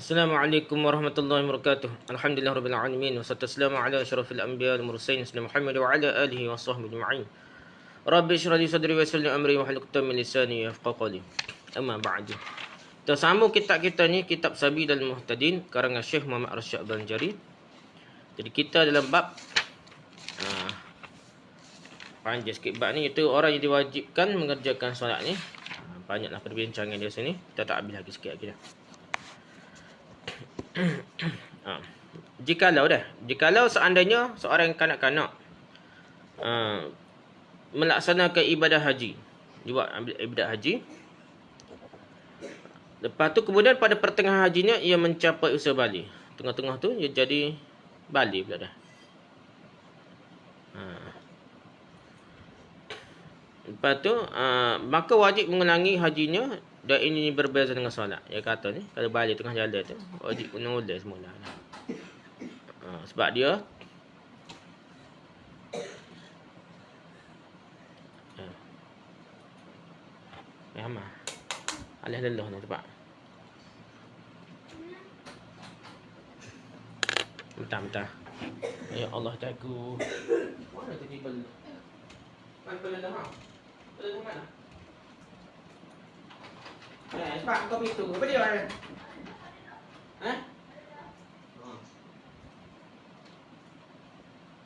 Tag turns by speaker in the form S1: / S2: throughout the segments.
S1: Assalamualaikum warahmatullahi wabarakatuh. Alhamdulillahirabbil alamin wassalatu wassalamu ala asyrafil anbiya'i wal mursalin sayyidina Muhammad wa ala alihi washabbihi ajma'in. Rabbi shrah li sadri wa yassir li amri wa hlul 'uqdatam min lisani yafqahu qawli. Amma ba'du. Kita sambung kitab kita ni, kitab Sabilul Muhtadin karangan Syekh Muhammad Arsyad Al-Banjari. Jadi kita dalam bab panjang sikit bab ni, iaitu orang yang diwajibkan mengerjakan solat ni. Banyaklah perbincangan di sini. Kita tak habis lagi sikit lagi dah. Jikalau seandainya seorang kanak-kanak melaksanakan ibadah haji, dia buat ibadah haji, lepas tu kemudian pada pertengahan hajinya ia mencapai usia balik, tengah-tengah tu dia jadi balik pula dah. Lepas tu maka wajib mengulangi hajinya. Dan ini berbeza dengan solat. Dia kata ni, kalau balik tengah jalan tu, wajib kena ulang semula. Sebab dia Alah lelah ni tempat. Bentar. Ya Allah jaga. Mana tadi bel? Mana dah? Belum mana? Sebab kau pintu. Apa dia? Ha?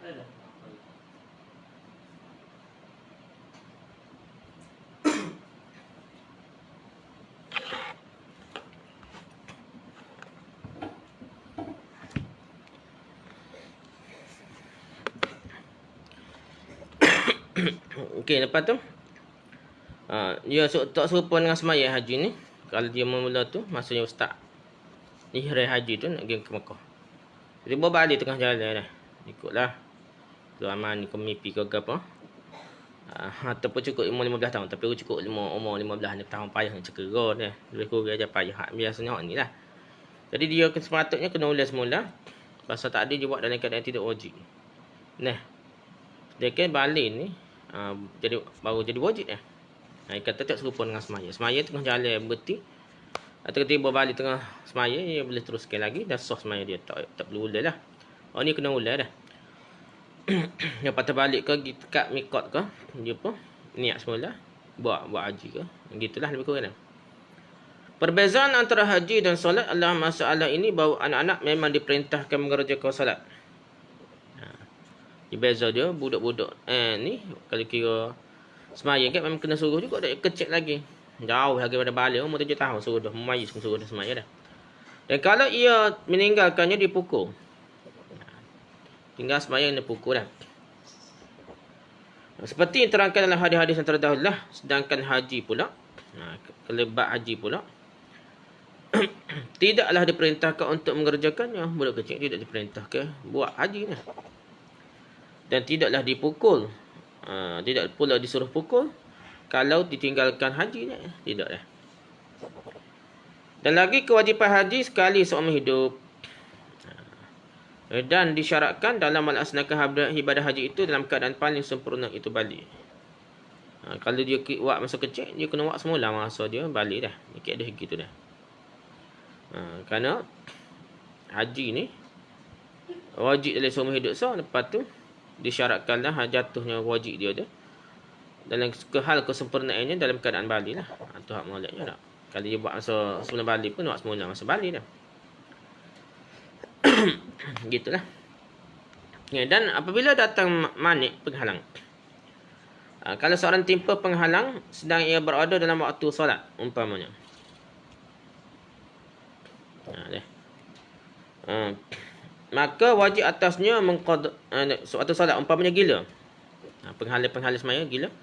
S1: Ada. Okey, lepas tu dia tak serupa dengan sembahyang haji ni. Kalau dia memula tu, maksudnya ustaz ihram haji tu nak pergi ke Mekah. Jadi bawa balik tengah jalan dah. Ikutlah zaman ni mimpi ke apa. Ataupun cukup umur 15 tahun. Tapi cukup umur 15 tahun payah nak cekera dah. Lebih kurang aja payah. Biasanya ni lah. Jadi dia sepatutnya kena ulang semula. Pasal tak ada dia buat dalam keadaan tidak wajib. Nah, dia kan balik ni jadi baru jadi wajib dah. Kata tak serupa dengan semaya. Semaya tengah jalan berhenti. Atau tiba balik tengah semaya, dia boleh teruskan lagi. Dah sah semaya dia. Tak perlu ulang lah. Ni kena ulang dah. Dia patah balik ke dekat mikot ke. Dia pun niat semula. Buat haji ke. Gitulah lebih kurang lah. Perbezaan antara haji dan solat adalah masalah ini bahawa anak-anak memang diperintahkan mengerjakan solat. Beza dia budak-budak ni kalau kira semaya kan memang kena suruh juga, dah kecil lagi. Jauh lagi pada balik umur 7 tahun suruh dah memayis suruh dah semaya dah. Dan kalau ia meninggalkannya dipukul. Tinggal semaya dia pukul dah. Seperti yang terangkan dalam hadis-hadis yang terdahulu lah. Sedangkan haji pula, kelebat haji pula tidaklah diperintahkan untuk mengerjakannya. Budak kecil tidak diperintahkan buat haji ni. Dan tidaklah dipukul. Tidak pula disuruh pukul kalau ditinggalkan haji ni. Tidak dah. Dan lagi kewajipan haji sekali seumur hidup. Dan disyaratkan dalam melaksanakan ibadah haji itu dalam keadaan paling sempurna itu balik. Kalau dia buat masa kecil, dia kena buat semula masa dia balik dah. Dia ada gitu dah. Kerana haji ni wajib dalam seumur hidup. So lepas tu disyaratkanlah jatuhnya wajib dia tu dalam hal kesempurnaannya dalam keadaan balik lah. Itu hak moleknya tak. Kalau dia buat masa sebelum balik pun buat semula masa balik dah. Gitulah. Dan apabila datang manik penghalang. Kalau seorang timpa penghalang sedang ia berada dalam waktu solat umpamanya. Maka wajib atasnya mengqada suatu solat umpamanya gila. Penghalang semaya gila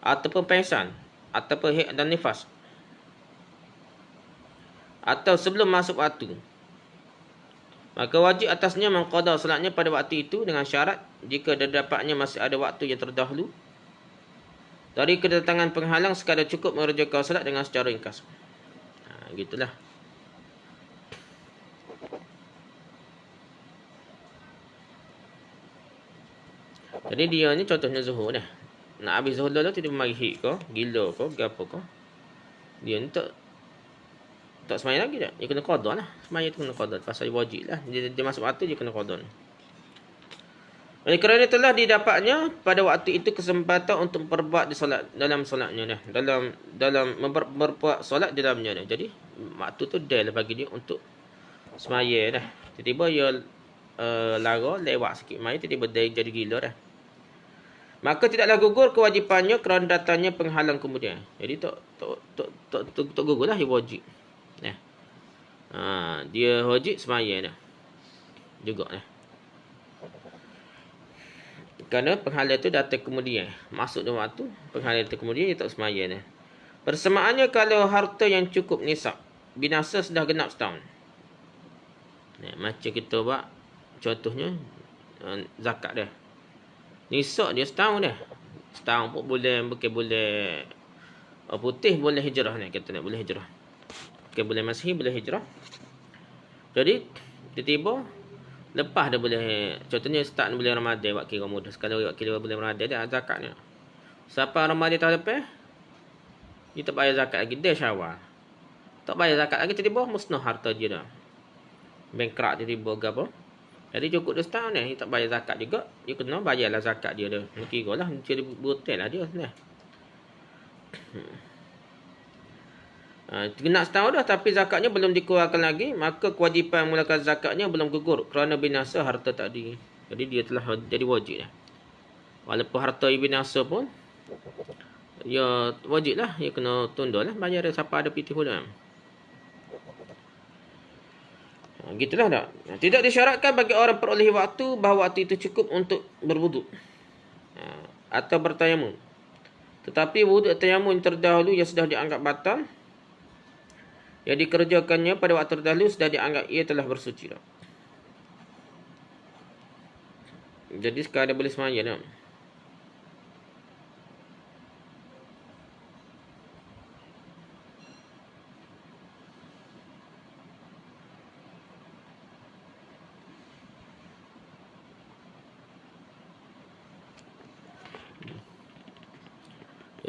S1: ataupun pengsan ataupun haid dan nifas. Atau sebelum masuk waktu. Maka wajib atasnya mengqada solatnya pada waktu itu dengan syarat jika dapatnya masih ada waktu yang terdahulu. Dari kedatangan penghalang sekadar cukup mengerjakan solat dengan secara ringkas. Gitulah. Jadi dia ni contohnya zuhur dah. Nak habis zuhur dulu tidak marihik ke, gila ke, apa ke. Dia ni tak Tak sembahyang lagi tak? Dia kena qada lah. Sembahyang tu kena qada. Pasal dia wajib lah. Dia masuk waktu, dia kena qada. Oleh kerana telah didapatnya pada waktu itu kesempatan untuk berbuat di solat dalam solatnya dah. Dalam berbuat solat di dalamnya dah. Jadi waktu tu dah lah bagi dia untuk semaya dah. Tiba-tiba dia lara lewat sikit mai, tiba-tiba dia jadi gila dah. Maka tidaklah gugur kewajipannya kerana datangnya penghalang kemudian. Jadi tak gugur lah, dia wajib. Nah. Dia wajib semaya dah. Juga dah. Kerana penghalang itu datang kemudian. Masuk dalam waktu, penghalang itu kemudian, dia tak semaya dah. Persamaannya kalau harta yang cukup nisab binasa sudah genap setahun. Macam kita buat contohnya zakat dah. Nisab dia setahun dah. Setahun pun boleh, bukan boleh putih, boleh hijrah ni. Kata nak boleh hijrah. Bukan boleh Masihi, boleh hijrah. Jadi tiba-tiba lepas dah boleh, contohnya start bulan Ramadan buat kira mudah. Sekali buat kira bulan Ramadan dah zakatnya. Siapa Ramadan tahun lepas, dia tak bayar zakat lagi, dia Syawal. Tak bayar zakat lagi, tiba-tiba musnah harta dia dah. Bankrupt tiba-tiba ke apa. Jadi cukup dia setahun ni, dia tak bayar zakat juga, dia kena bayarlah zakat dia dah. Kira lah, jadi brutal lah dia ni. Genap setahun dah tapi zakatnya belum dikeluarkan lagi, maka kewajipan mulakan zakatnya belum gugur kerana binasa harta tadi. Jadi dia telah jadi wajib dah. Walaupun harta binasa pun, ya wajib lah, dia kena tunda lah, bayar siapa ada pitih pula. Gitulah tak? Tidak disyaratkan bagi orang perolehi waktu bahawa waktu itu cukup untuk berwuduk atau bertayamum. Tetapi wuduk atau tayamum terdahulu yang sudah dianggap batal, yang dikerjakannya pada waktu terdahulu sudah dianggap ia telah bersuci dah. Jadi sekarang dia boleh semaya dah.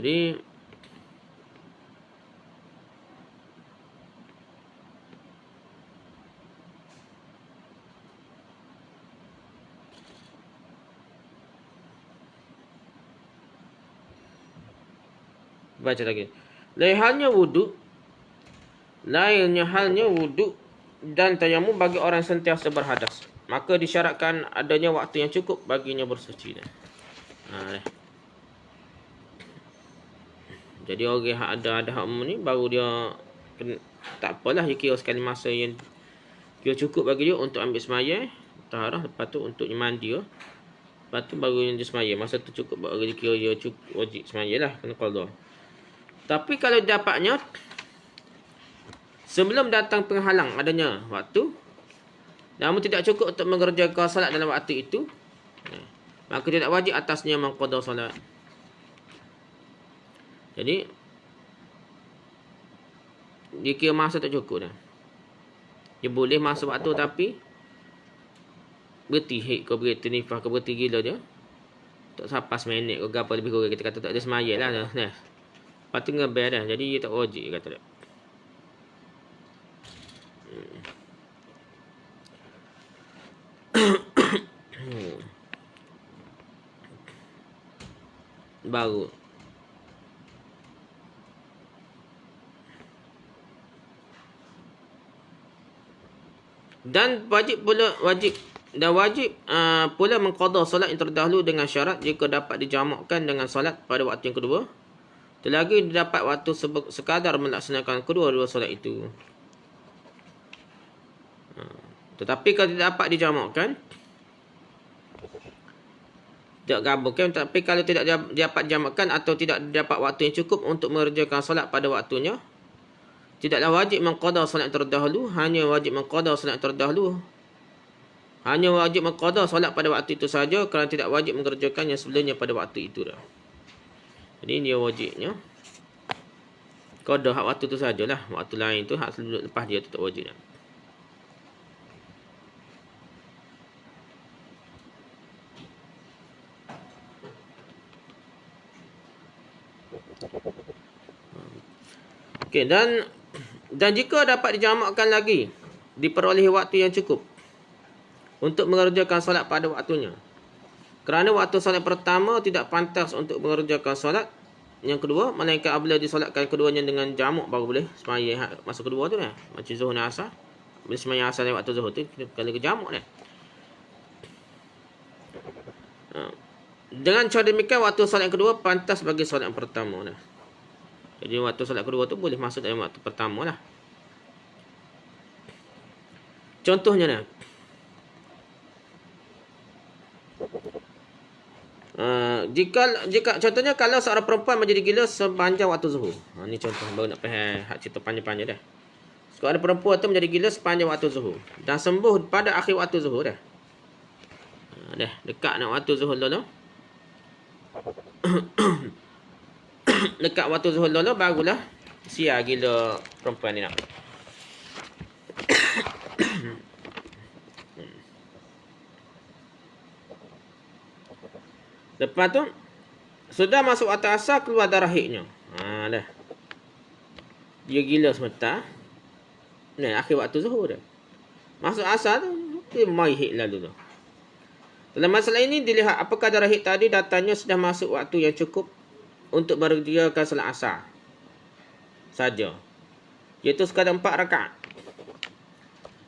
S1: Jadi baca lagi. Lainnya halnya wuduk dan tayamum bagi orang sentiasa berhadas. Maka disyaratkan adanya waktu yang cukup baginya bersuci. Jadi orang yang ada hak umum ni baru dia tak apalah, dia kira sekali masa yang dia cukup bagi dia untuk ambil semaya, taharah, lepas tu untuk mandi dia. Lepas tu baru dia semaya. Masa tu cukup baru dia kira dia cukup wajib semaya lah, kena qada. Tapi kalau dapatnya sebelum datang penghalang adanya waktu, namun tidak cukup untuk mengerjakan salat dalam waktu itu, maka tidak wajib atasnya mengqada salat. Jadi dia kira masa tak cukup dah. Dia boleh masa waktu tapi berhenti haid ke berhenti nifas ke berhenti gila dia, tak sampai seminit ke apa lebih kurang, kita kata tak ada semaya lah dah. Lepas tu ngebar dah. Jadi dia tak wajib kata dia. Baru dan wajib pula mengqada solat yang terdahulu dengan syarat jika dapat dijamakkan dengan solat pada waktu yang kedua. Selagi didapat waktu sekadar melaksanakan kedua-dua solat itu. Tetapi kalau tidak dapat dijamakkan, tidak gabungkan, tapi kalau tidak dapat dijamakkan atau tidak dapat waktu yang cukup untuk mengerjakan solat pada waktunya, tidaklah wajib mengqada solat yang terdahulu, hanya wajib mengqada solat yang terdahulu. Hanya wajib mengqada solat pada waktu itu saja kerana tidak wajib mengerjakannya sebelumnya pada waktu itu dah. Jadi dia wajibnya qada hak waktu tu sajalah. Waktu lain tu hak lepas dia tu tak wajib dah. Okey, dan Dan jika dapat dijamakkan lagi, diperolehi waktu yang cukup untuk mengerjakan solat pada waktunya. Kerana waktu solat pertama tidak pantas untuk mengerjakan solat yang kedua, melainkan apabila disolatkan keduanya dengan jamak baru boleh sembahyang masa kedua tu dah. Macam zuhur dan asar. Bila sembahyang asar dan waktu zuhur tu kalau ke jamak dah. Dengan cara demikian waktu solat yang kedua pantas bagi solat yang pertama dah. Jadi waktu solat kedua tu boleh masuk dalam waktu pertama lah. Contohnya ni. Jika contohnya kalau seorang perempuan menjadi gila sepanjang waktu zuhur. Ni contoh baru nak faham hak cerita panjang-panjang dah. Seorang perempuan tu menjadi gila sepanjang waktu zuhur dan sembuh pada akhir waktu zuhur dah. Dah dekat nak waktu zuhur dulu. Dekat waktu zuhur dulu barulah siar gila perempuan ni nak. Lepas tu sudah masuk waktu asar keluar darah haidnya. Dah. Dia gila sebentar. Ni akhir waktu zuhur dah. Masuk asar tu dia mai haid lalu tu. Dalam masalah ini dilihat apakah darah haid tadi datangnya sudah masuk waktu yang cukup untuk mengerjakan solat asar saja. Iaitu sekadar 4 rakaat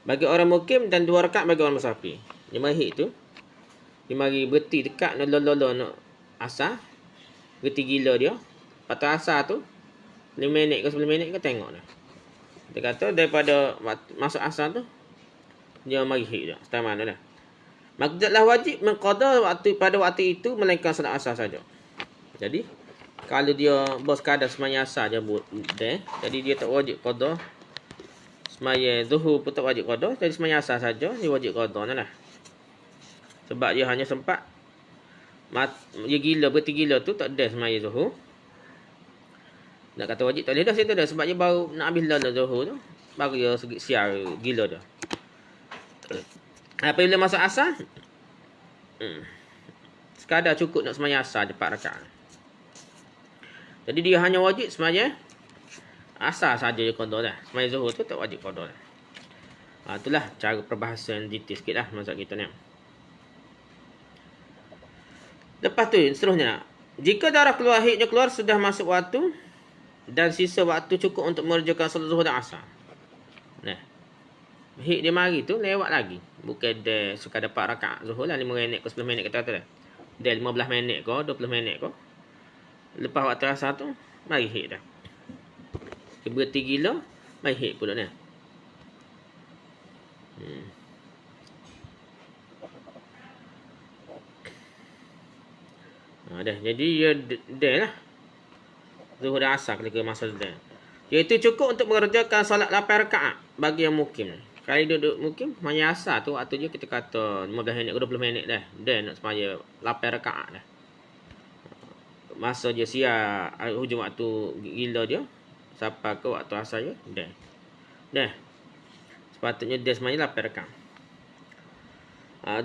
S1: bagi orang mukim dan 2 rakaat bagi orang musafir. Dia mai haid tu dia mari berhenti dekat nak lolo nak asar. Berhenti gila dia. Lepas asar tu 5 minit ke 10 minit ke tengok dah. Dia kata daripada masuk asar tu dia mari haid dah. Setengah mana dah. Maka tidaklah wajib mengqada waktu pada waktu itu melainkan solat asar saja. Jadi kalau dia bos kadar sembahyang asar je jadi dia tak wajib qada. Sembahyang zuhur pun tak wajib qada, jadi sembahyang asar saja dia wajib qada lah. Sebab dia hanya sempat dia gila, berhenti gila tu tak ada sembahyang zuhur. Nak kata wajib tak boleh dah situ dah sebab dia baru nak habis lala zuhur tu baru dia siar gila dah. Apabila masuk asar sekadar cukup nak sembahyang asar je 4 rakaat. Jadi dia hanya wajib sembahyang asar saja je qada dah. Sembahyang zuhur tu tak wajib qada dah. Itulah cara perbahasan detail sikitlah mazhab kita ni. Lepas tu seterusnya, jika darah keluar haidnya keluar sudah masuk waktu dan sisa waktu cukup untuk mengerjakan solat zuhur dan asar. Nah. Haid dia mari tu lewat lagi. Bukan dia sekadar 4 rakaat zuhur lah 5 minit ke 10 minit kata-kata dah. Dia 15 minit ke 20 minit ke. Lepas waktu asar tu mari haid dah. Dia berhenti gila, mari haid pula ni. Dah. Jadi dia lah. Zuhur dan asar ketika masa dia. Iaitu cukup untuk mengerjakan solat 8 rakaat bagi yang mukim. Kalau duduk mukim, sembahyang asar tu waktu je kita kata 15 minit ke 20 minit dah. Dia nak sembahyang 8 rakaat dah. Masa je siar hujung waktu gila dia sampai ke waktu asar je dah. Sepatutnya dia sembahyang 8 rakaat.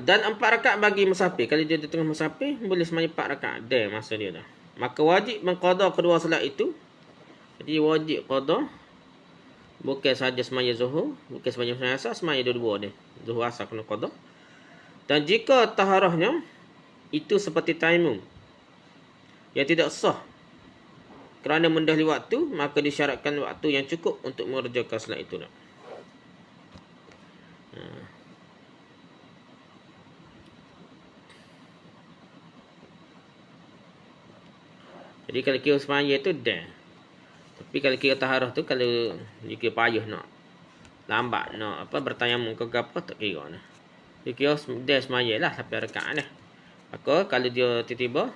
S1: Dan 4 rakaat bagi musafir. Kalau dia di tengah musafir boleh sembahyang 4 rakaat dah masa dia dah. Maka wajib mengqada kedua solat itu. Jadi wajib qada bukan sahaja sembahyang zuhur, bukan sembahyang asar, sembahyang dua-dua dia. Zuhur asar kena qada. Dan jika taharahnya itu seperti tayammum yang tidak sah kerana mendahului waktu, maka disyaratkan waktu yang cukup untuk mengerjakan solat itu. Jadi kalau kira sembahyang tu dah. Tapi kalau kira taharah tu kalau jika payah nak lambat nak bertayamum ke apa tak kira nah. Dia kira dia sembahyang lah sampai rakaat dah. Maka kalau dia tiba-tiba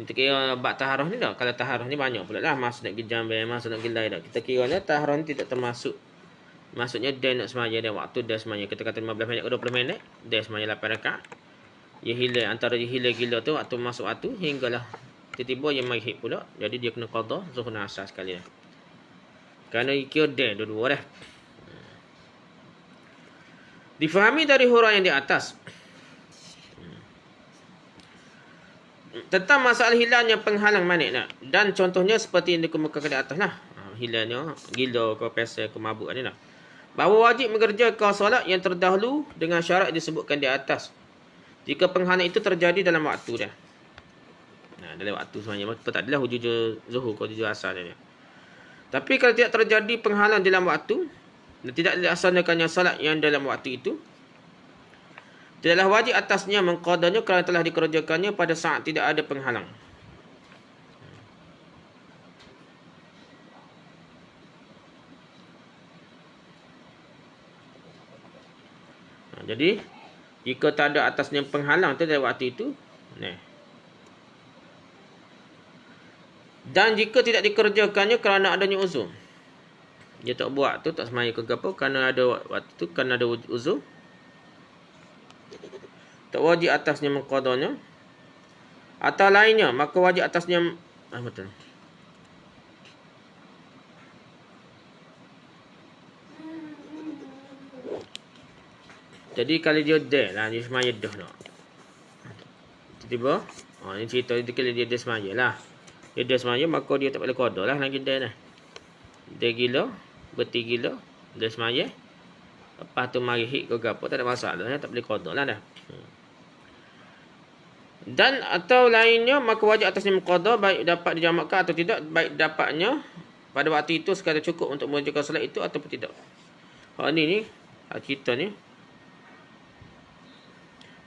S1: kita kira bab taharah ni dah. Kalau taharah ni banyak pula lah masa nak pergi jambai, masa nak gilai dah. Kita kira ni taharah ni tidak termasuk. Maksudnya dia nak sembahyang dia waktu dia sembahyang kita kata 15 minit ke 20 minit, dia sembahyang 8 rakaat. Dia hilang antara dia hilang gila tu waktu masuk waktu hinggalah tiba-tiba yang mai haid pula, jadi dia kena qada zuhur dan asar sekali dah. Kerana kira dia dua-dua dah. Difahami dari huraian yang di atas tentang masalah hilangnya penghalang manik dan contohnya seperti yang dikemukakan di atas lah. hilangnya gila ke pesel ke mabuk ni lah. Bahawa wajib mengerjakan solat yang terdahulu dengan syarat disebutkan di atas. Jika penghalang itu terjadi dalam waktu dia. Nah, dalam waktu sebenarnya. Tak adalah hujur zuhur ke hujur asar dia. Tapi kalau tidak terjadi penghalang dalam waktu dan tidak dilaksanakannya solat yang dalam waktu itu, tidaklah wajib atasnya mengqadanya kerana telah dikerjakannya pada saat tidak ada penghalang. Jadi, jika tak ada atasnya penghalang tu dalam waktu itu, dan jika tidak dikerjakannya kerana adanya uzur, dia tak buat tu, tak semaya ke apa, kerana ada waktu tu, kerana ada uzur, tak wajib atasnya mengqadanya. Atau lainnya, maka wajib atasnya betul. Jadi kalau dia dah lah, dia semaya dah nak. Tiba-tiba, ni cerita dia kalau dia semaya lah. Dia dah semaya, maka dia tak boleh qada lah lagi dah lah. Dia gila, berti gila, dia semaya. Lepas tu mari hit ke apa, tak ada masalah, tak boleh qada lah dah. Dan atau lainnya, maka wajib atasnya mengqada, baik dapat dijamakkan atau tidak, baik dapatnya pada waktu itu sekadar cukup untuk mengerjakan solat itu ataupun tidak. Ni cerita ni.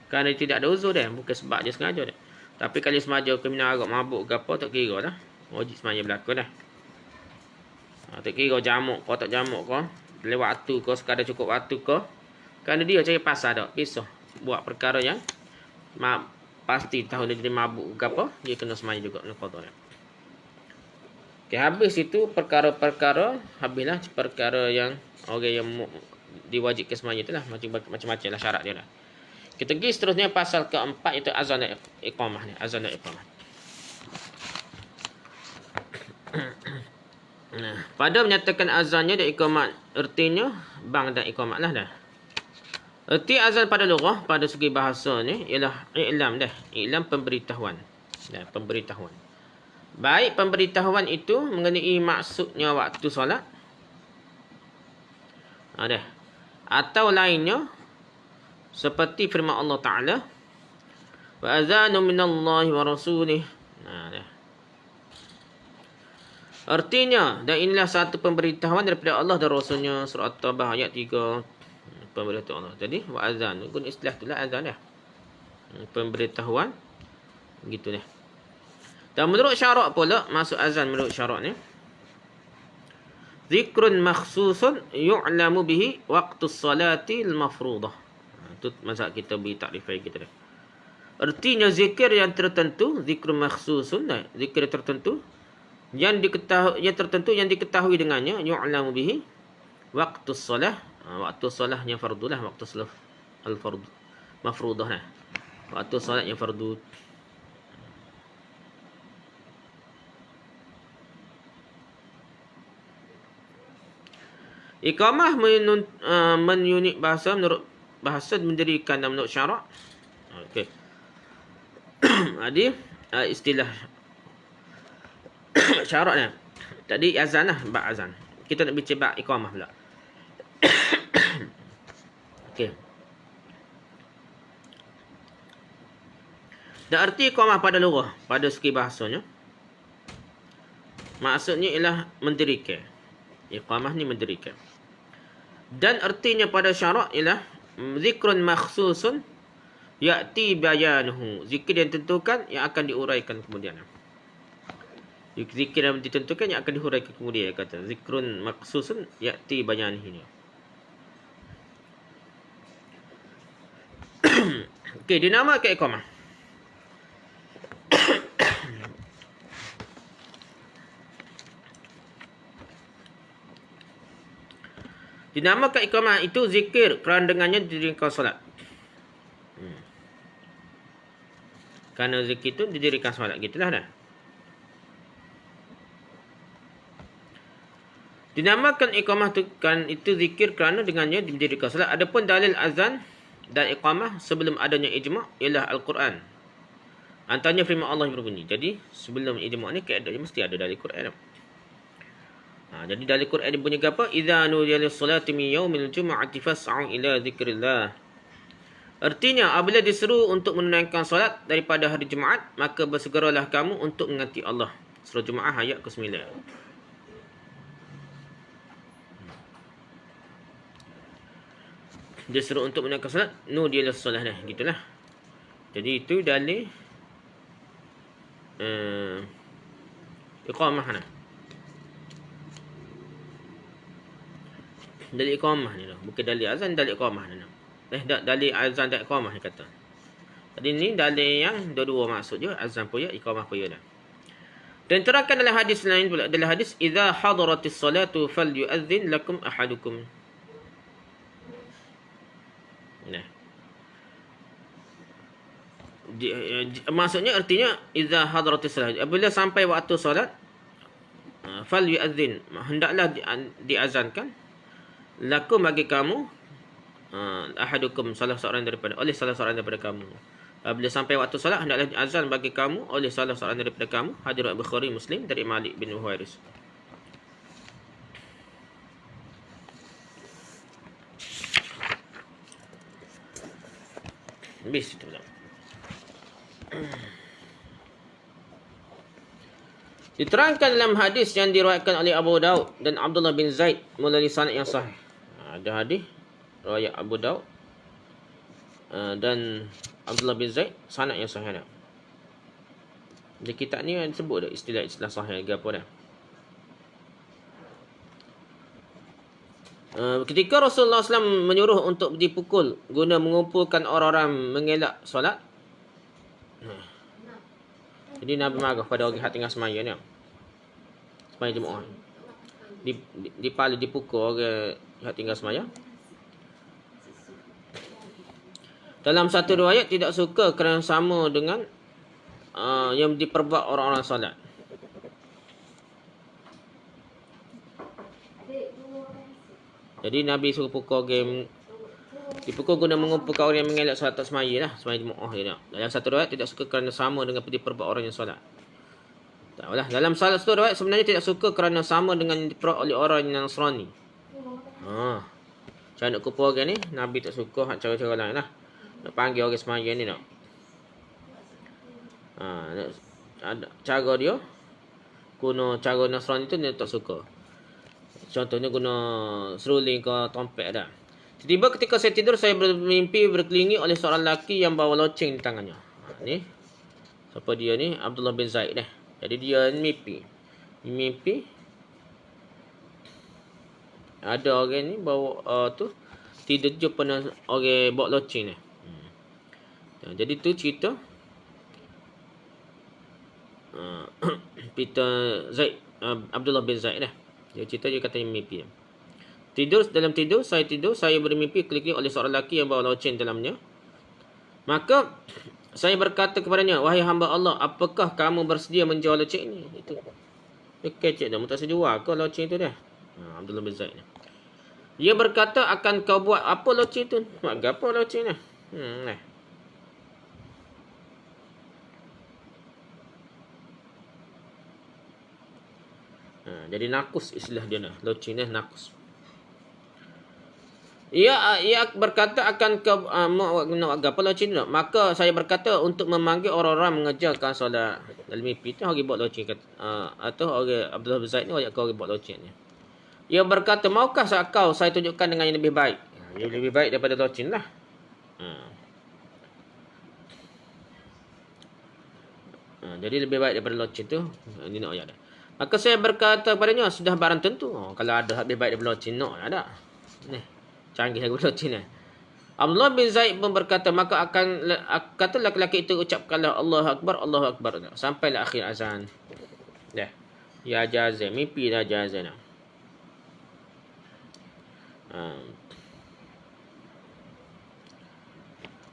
S1: Kerana tidak ada uzur dia, bukan sebab dia sengaja dia. Tapi kalau sengaja ke minum arak mabuk ke apa, tak kira dah. Wajib semaya berlaku dah. Tak kira jamuk ke tak jamuk ke, lewat waktu ke, sekadar cukup waktu ke. Kerana dia cari pasal dah, pisah. Buat perkara yang pasti tahu dia jadi mabuk ke apa, dia kena semaya juga dengan qada dia. Okay, habis itu perkara-perkara, habislah perkara yang orang yang diwajibkan semaya itulah, macam-macam lah syarat dia lah. Kita pergi seterusnya pasal keempat, itu azan dan iqamah ni, azan dan iqamah. Nah, pada menyatakan azannya dan iqamah, ertinya bang dan iqamah lah dah. Erti azan pada lughah, pada segi bahasa ni ialah i'lam dah, i'lam pemberitahuan. Dah, pemberitahuan. Baik pemberitahuan itu mengenai maksudnya waktu solat. Dah. Atau lainnya seperti firman Allah Ta'ala, wa azanu minallahi wa rasulih. Artinya, dan inilah satu pemberitahuan daripada Allah dan Rasulnya, surah At-Taubah ayat 3. Pemberitahuan Allah. Jadi, wa azan, guna istilah itulah azan dah. Pemberitahuan, begitu dah. Dan menurut syarak pula, masuk azan menurut syarak ni, zikrun makhsusun yu'lamu bihi waqtu salati al-mafruḍah. Itu mazhab kita beri takrifai kita dah. Artinya zikir yang tertentu, zikr makhsusun, zikir tertentu yang diketahui, yang tertentu yang diketahui dengannya, yu'lamu bihi waqtu solah, waktu solah yang fardu lah, waktu solah al-fardu mafruḍah lah, waktu solat yang fardu. Iqamah menyunit bahasa menurut bahasa mendirikan dan menurut syarak. Okey. Jadi istilah syaraknya. Tadi azan lah, bab azan. Kita nak bincang bab iqamah pula. Okey. Dan arti iqamah pada lughah, pada segi bahasanya, maksudnya ialah mendirikan. Iqamah ni mendirikan. Dan artinya pada syarak ialah zikrun makhsusun ya'ti bayanuhu, zikir yang ditentukan yang akan diuraikan kemudian. Zikir yang ditentukan yang akan diuraikan kemudian, kata zikrun makhsusun ya'ti bayanuhu. Okey, dinamakan iqamah. Dinamakan iqamah itu zikir kerana dengannya didirikan solat. Kerana zikir itu didirikan solat, gitulah dah. Dinamakan iqamah itu zikir kerana dengannya didirikan solat. Adapun dalil azan dan iqamah sebelum adanya ijma' ialah Al-Quran. Antaranya firman Allah yang berbunyi. Jadi sebelum ijma' ni keadaannya mesti ada dari Quran. Jadi dalam Quran dia bunyi apa? Idza nudiya lis-salati min yaumil jumu'ati fas'au ila dzikrillah. Artinya apabila diseru untuk menunaikan solat daripada hari Jumaat, maka bersegeralah kamu untuk mengingati Allah. Surah Jumaah ayat ke-9. Diseru untuk menunaikan solat, nudiya lis-salah dah, gitulah. Jadi itu dalil iqamah nah. Dalil iqamah ni lah. Bukan dalil azan, dalil iqamah ni lah. Dalil azan dan iqamah ni kata. Jadi ni dalil yang dua-dua maksud je. Azan pun ya, iqamah pun ya dah. Dan terangkan dalam hadis lain pula. Dalam hadis, idza hadaratis salatu falyu'adzin lakum ahadukum. Nah. Maksudnya artinya idza hadaratis salat, apabila sampai waktu solat, falyu'adzin, hendaklah diazankan lakum bagi kamu, ahadukum, salah seorang daripada kamu. Bila sampai waktu solat, hendaklah azan bagi kamu oleh salah seorang daripada kamu. Hadis Bukhari Muslim dari Malik bin Huwairis. Habis itu pula. Diterangkan dalam hadis yang diriwayatkan oleh Abu Daud dan Abdullah bin Zaid melalui sanad yang sahih. Ada hadis riwayat Abu Daud dan Abdullah bin Zaid, sanad yang sahih dah. Di kitab ni sebut dah istilah-istilah sahih ke apa dah. Ketika Rasulullah SAW menyuruh untuk dipukul guna mengumpulkan orang-orang mengelak solat, jadi Nabi marah pada orang yang tinggal semaya ni, semaya Jumaat, dipukul orang yang tinggal semaya. Dalam satu riwayat tidak suka kerana sama dengan yang diperbuat orang-orang solat. Jadi Nabi suruh pukul game, dipukul guna mengumpulkan orang yang mengelak solat tak semaya lah, semaya Jumaat dia. Dalam satu riwayat tidak suka kerana sama dengan diperbuat orang yang solat. Taklah. Dalam salah satu riwayat sebenarnya tidak suka kerana sama dengan diperbuat oleh orang yang Nasrani. Cara nak kumpul orang ni, Nabi tak suka cara-cara lain lah. Nak panggil orang semaya ni nak. Cara dia, guna cara Nasrani tu dia tak suka. Contohnya guna seruling ke trompet dah. Tiba-tiba ketika saya tidur, saya bermimpi berkelilingi oleh seorang lelaki yang bawa loceng di tangannya. Ni. Siapa dia ni? Abdullah bin Zaid dah. Jadi dia mimpi. Ada orang ni bawa tidur jumpa orang bawa loceng ni. Jadi tu cerita Peter Zaid, Abdullah bin Zaid dah. Dia cerita, dia katanya mimpi. Dalam tidur, saya bermimpi keliling oleh seorang lelaki yang bawa loceng dalamnya. Maka saya berkata kepadanya, wahai hamba Allah, apakah kamu bersedia menjual loceng ini? Itu. Dia kecek dah, tak sejual ke loceng itu dah? Abdullah bin Zaid. Dia berkata, akan kau buat apa loceng itu? Buat apa loceng ni? Jadi nakus istilah dia nah. Loceng ni nakus. Ia berkata akan ke nak apa loceng tu. Maka saya berkata untuk memanggil orang-orang mengerjakan solat. Dalam mimpi tu orang buat loceng atau orang Abdullah bin Zaid ni orang buat loceng ni. Ia berkata, maukah saya tunjukkan dengan yang lebih baik? Yang lebih baik daripada loceng lah. Jadi lebih baik daripada loceng tu. Ini nak ayat dah. Maka saya berkata kepadanya, sudah barang tentu. Kalau ada lebih baik daripada loceng, nak ada. Ni, canggih lagi loceng ni. Abdullah bin Zaid pun berkata, maka kata lelaki itu ucapkanlah Allahu Akbar, Allahu Akbar. Sampailah akhir azan. Dah. Ya jazan, mimpi dah jazan.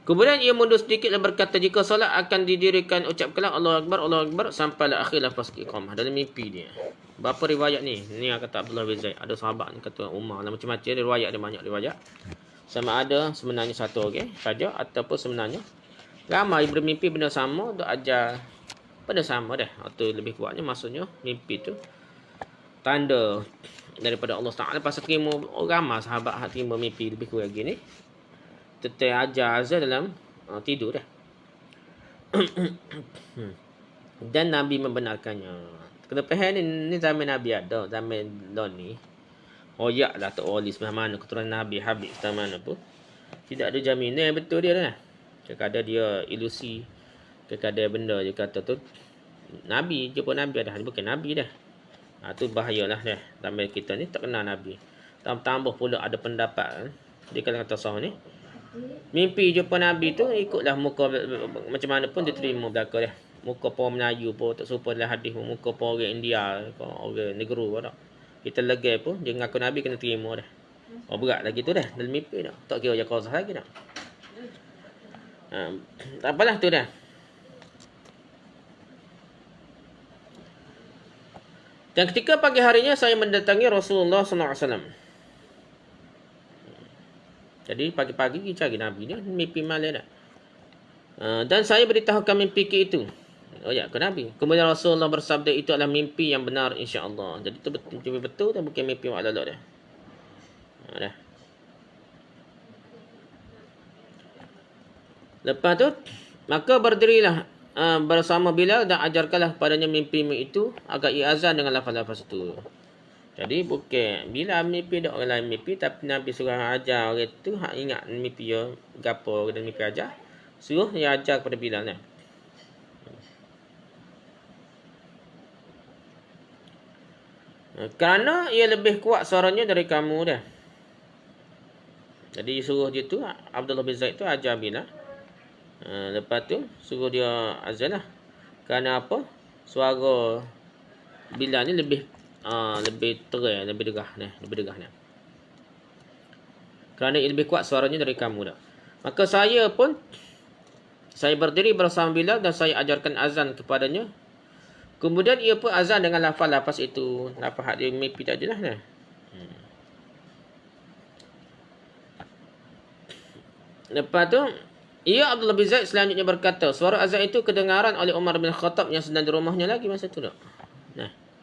S1: Kemudian ia mundur sedikit dan berkata, jika solat akan didirikan, ucapkanlah Allahu Akbar, Allahu Akbar, sampailah akhir lafaz iqamah. Dalam mimpi dia. Berapa riwayat ni? Ni yang kata Abdullah bin Zaid. Ada sahabat ni kata Umar. Macam-macam riwayat, ada banyak riwayat. Sama ada sebenarnya satu orang saja, ataupun sebenarnya ramai bermimpi benda sama, duk ajar benda sama dah. Atau lebih kuatnya maksudnya mimpi tu tanda daripada Allah Taala. Pasal terima orang ramai sahabat hak terima mimpi lebih kurang gini. Tetap ajar azan dalam tidur dah. Dan Nabi membenarkannya. Kena faham ni zaman Nabi ada, zaman don ni. Hoyak lah tak wali sebelah mana keturunan Nabi Habib sebelah mana pun. Tidak ada jaminan yang betul dia lah. Kadang dia ilusi. Kadang benda dia kata tu Nabi, jumpa Nabi ada, bukan Nabi dah. Tu bahayalah dah. Zaman kita ni tak kenal Nabi. Tambah pula ada pendapat di kalangan tasawuf ni. Mimpi jumpa Nabi tu ikutlah muka macam mana pun diterima belaka dah. Muka orang Melayu pun tak serupa dalam hadis pun. Muka orang India, orang negeri pun tak. Kita legay pun dia ngaku Nabi kena terima dah. Berat lagi tu dah dalam mimpi dah. Tak kira je qazah lagi dah. Tak apalah tu dah. Dan ketika pagi harinya saya mendatangi Rasulullah SAW. Jadi pagi-pagi kita cari Nabi ni mimpi malam dah. Dan saya beritahukan mimpi itu. Ke Nabi. Kemudian Rasulullah bersabda itu adalah mimpi yang benar insya-Allah. Jadi itu betul dan bukan mimpi mak lalat dah. Dah. Lepas tu maka berdirilah bersama Bilal dan ajarkanlah kepadanya mimpi itu agar ia azan dengan lafaz-lafaz itu. Jadi bukan bila mimpi dak orang lain mimpi, tapi Nabi suruh ajar orang tu hak ingat mimpi dia gapo dan mimpi ajar. Suruh dia ajar kepada Bilal lah. Kerana ia lebih kuat suaranya dari kamu dah. Jadi suruh dia tu Abdullah bin Zaid tu ajar Bilal. Lepas tu suruh dia azan lah. Kerana apa? Suara Bilal ni lebih terang, lebih degah ni. Kerana ia lebih kuat suaranya dari kamu dah. Maka saya berdiri bersama Bilal dan saya ajarkan azan kepadanya. Kemudian ia pun azan dengan lafaz-lafaz itu. Lafaz dia mimpi tadi lah. Lepas tu, Abdullah bin Zaid selanjutnya berkata, suara azan itu kedengaran oleh Umar bin Khattab yang sedang di rumahnya lagi masa tu tak?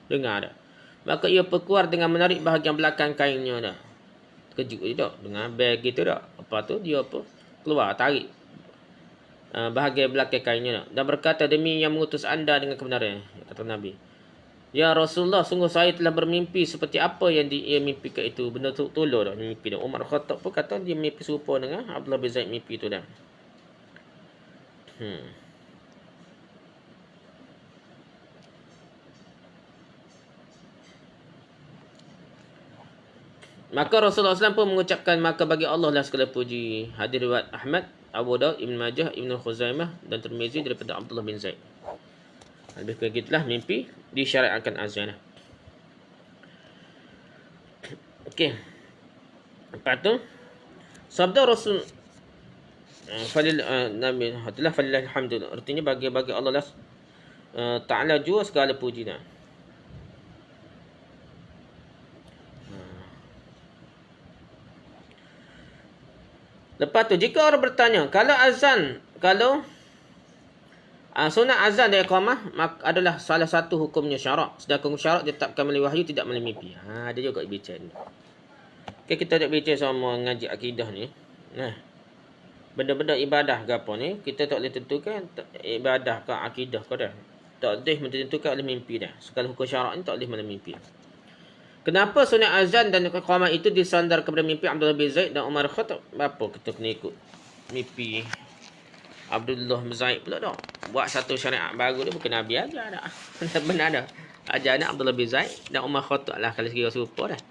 S1: Dengar dah. Maka ia keluar dengan menarik bahagian belakang kainnya dah. Terkejut je tak? Dengan beg gitu tak? Lepas tu dia keluar, tarik bahagian belakang kainnya dah. Dan berkata, demi yang mengutus anda dengan kebenaran. Kata Nabi. Ya Rasulullah, sungguh saya telah bermimpi seperti apa yang dia mimpikan itu. Benda tu tolong dah mimpi dah. Umar Khattab pun kata dia mimpi serupa dengan Abdullah bin Zaid mimpi tu dah. Maka Rasulullah SAW pun mengucapkan, maka bagi Allah lah segala puji. Hadis riwayat Ahmad, Abu Daud, Ibn Majah, Ibn Khuzaimah dan Tirmizi daripada Abdullah bin Zaid. Lebih kurang gitulah mimpi disyariatkan azan. Okey. Lepas tu sabda Rasul Nabi Hatilah falillah alhamdulillah. Artinya bagi Allah lah Ta'ala jua segala puji dah. Lepas tu jika orang bertanya, kalau sunat azan dan iqamah adalah salah satu hukumnya syarak. Sedangkan syarak ditetapkan melalui wahyu tidak melalui mimpi. Dia juga bicara ni. Okay, kita tak bicara sama ngaji akidah ni. Benda-benda ibadah ke apa ni, kita tak boleh tentukan ibadah ke akidah ke dah. Tak boleh menentukan oleh mimpi dah. Segala hukum syarak ni tak boleh melalui mimpi. Kenapa sunat azan dan iqamah itu disandar kepada mimpi Abdullah bin Zaid dan Umar Khattab? Apa kita kena ikut mimpi Abdullah bin Zaid pula dah. Buat satu syariat baru dia bukan Nabi ajar dah. Benar dah. Ajar anak Abdullah bin Zaid dan Umar Khattab lah kalau sekira serupa dah.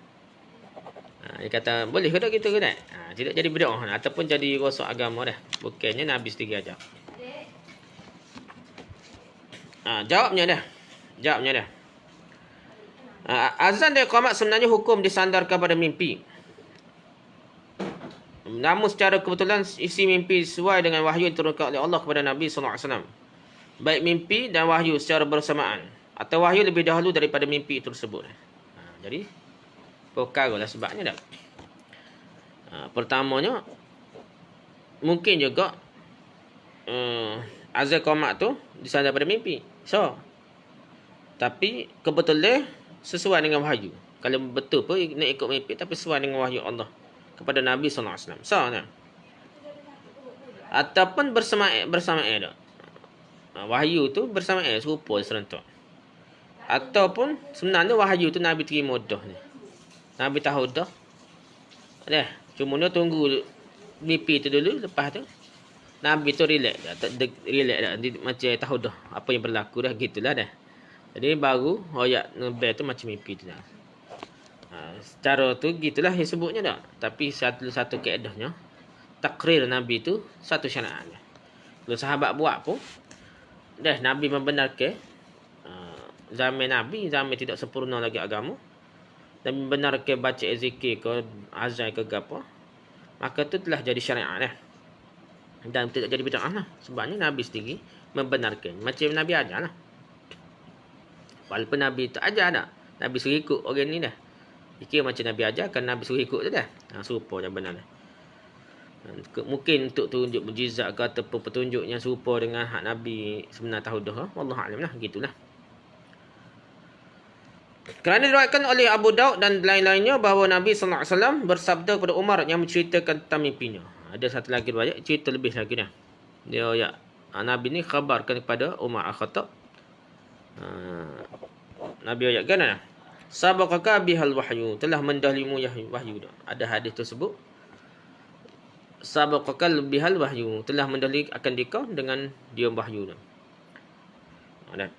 S1: Dia kata boleh ke tak kita ke tak? Tidak jadi bid'ah ataupun jadi rosak agama dah. Bukannya Nabi sendiri ajar. Jawabnya dah. Azan dan iqamat sebenarnya hukum disandarkan pada mimpi. Namun secara kebetulan isi mimpi sesuai dengan wahyu yang diturunkan oleh Allah kepada Nabi SAW. Baik mimpi dan wahyu secara bersamaan. Atau wahyu lebih dahulu daripada mimpi itu tersebut. Jadi, perkara lah sebabnya dah. Pertamanya, mungkin juga azan iqamat tu disandar pada mimpi. Tapi kebetulan sesuai dengan wahyu. Kalau betul pun nak ikut mimpi tapi sesuai dengan wahyu Allah kepada Nabi sallallahu alaihi wasallam. Sahnya. Ataupun bersamaan dah. Wahyu tu bersamaan serupa serentak. Ataupun sebenarnya wahyu tu Nabi terima dah ni. Nabi tahu dah. Dah, cuma dia tunggu mimpi tu dulu, lepas tu Nabi tu relax dah, relax dah, macam tahu dah apa yang berlaku dah, gitulah dah. Jadi baru royak ngebel tu macam mimpi tu dah. Secara tu gitulah yang sebutnya dah. Tapi satu keadahnya takrir Nabi tu satu syariat. Kalau sahabat buat pun dah Nabi membenarkan zaman Nabi, zaman tidak sempurna lagi agama. Dan membenarkan baca zikir ke azan ke apa, maka tu telah jadi syariat dah. Dan tidak jadi bid'ah lah. Sebabnya Nabi sendiri membenarkan macam Nabi ajar lah. Walaupun Nabi tak ajar dah, Nabi suruh ikut orang ni dah. Fikir macam Nabi ajar, kan Nabi suruh ikut tu dah. Serupa dah benar dah. Mungkin untuk tunjuk mujizat ke ataupun petunjuk yang serupa dengan hak Nabi sebenar tahu dah. Wallahu a'lam lah, gitulah. Kerana diriwayatkan oleh Abu Daud dan lain-lainnya bahawa Nabi sallallahu alaihi wasallam bersabda kepada Umar yang menceritakan tentang mimpinya. Ada satu lagi riwayat cerita lebih lagi dah. Dia Nabi ni khabarkan kepada Umar Al-Khattab. Nabi ayat kan dah. Sabaqaka bihal wahyu, telah mendahlimu wahyu dah. Ada hadis tersebut. Sabaqaka bihal wahyu, telah mendahului akan dikau dengan dia wahyu dah. Ada.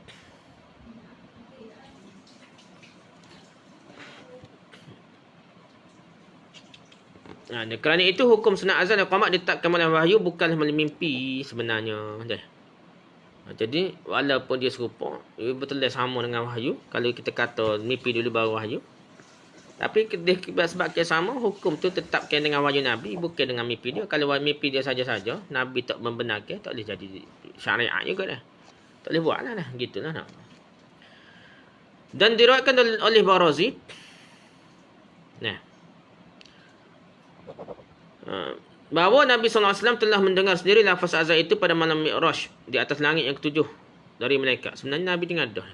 S1: Kerana itu hukum sunat azan dan qamat ditetapkan oleh wahyu bukanlah melalui mimpi sebenarnya. Jadi walaupun dia serupa, betul dia sama dengan wahyu. Kalau kita kata mimpi dulu baru wahyu, tapi sebab dia sama, hukum tu tetapkan dengan wahyu Nabi, bukan dengan mimpi dia. Kalau mimpi dia saja-saja, Nabi tak membenarkan, tak boleh jadi syariat juga dah. Tak boleh buat lah, gitulah. Dan diriwayatkan oleh Barazi. Bahawa Nabi SAW telah mendengar sendiri lafaz azan itu pada malam Mi'raj di atas langit yang ketujuh dari malaikat. Sebenarnya Nabi dengar dah.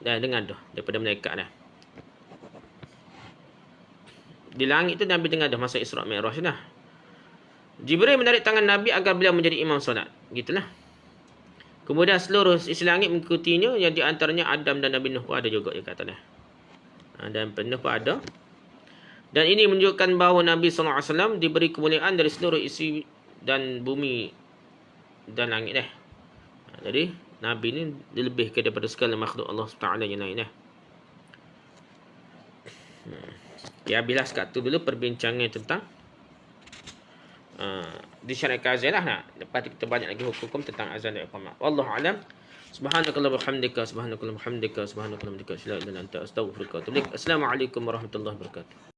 S1: Dengar dah daripada malaikat dah. Di langit tu Nabi dengar dah masa Isra' Mi'raj dah. Jibril menarik tangan Nabi agar beliau menjadi imam solat. Gitulah. Kemudian seluruh isi langit mengikutinya, yang di antaranya Adam dan Nabi Nuh pun ada juga dia kata dah. Dan Nuh pun ada. Dan ini menunjukkan bahawa Nabi SAW diberi kemuliaan dari seluruh isi dan bumi dan langit dah. Jadi Nabi ni dilebihkan daripada segala makhluk Allah SWT yang lain dah. Ya, habislah sekat tu dulu perbincangan tentang disyariatkan azan lah. Lepas kita banyak lagi hukum tentang azan dan iqamah. Wallahu a'lam. Subhanakallah bihamdika, subhanakallah bihamdika, subhanakallah bihamdika, la ilaha illa anta, astaghfiruka wa atubu ilaik. Assalamualaikum warahmatullahi wabarakatuh.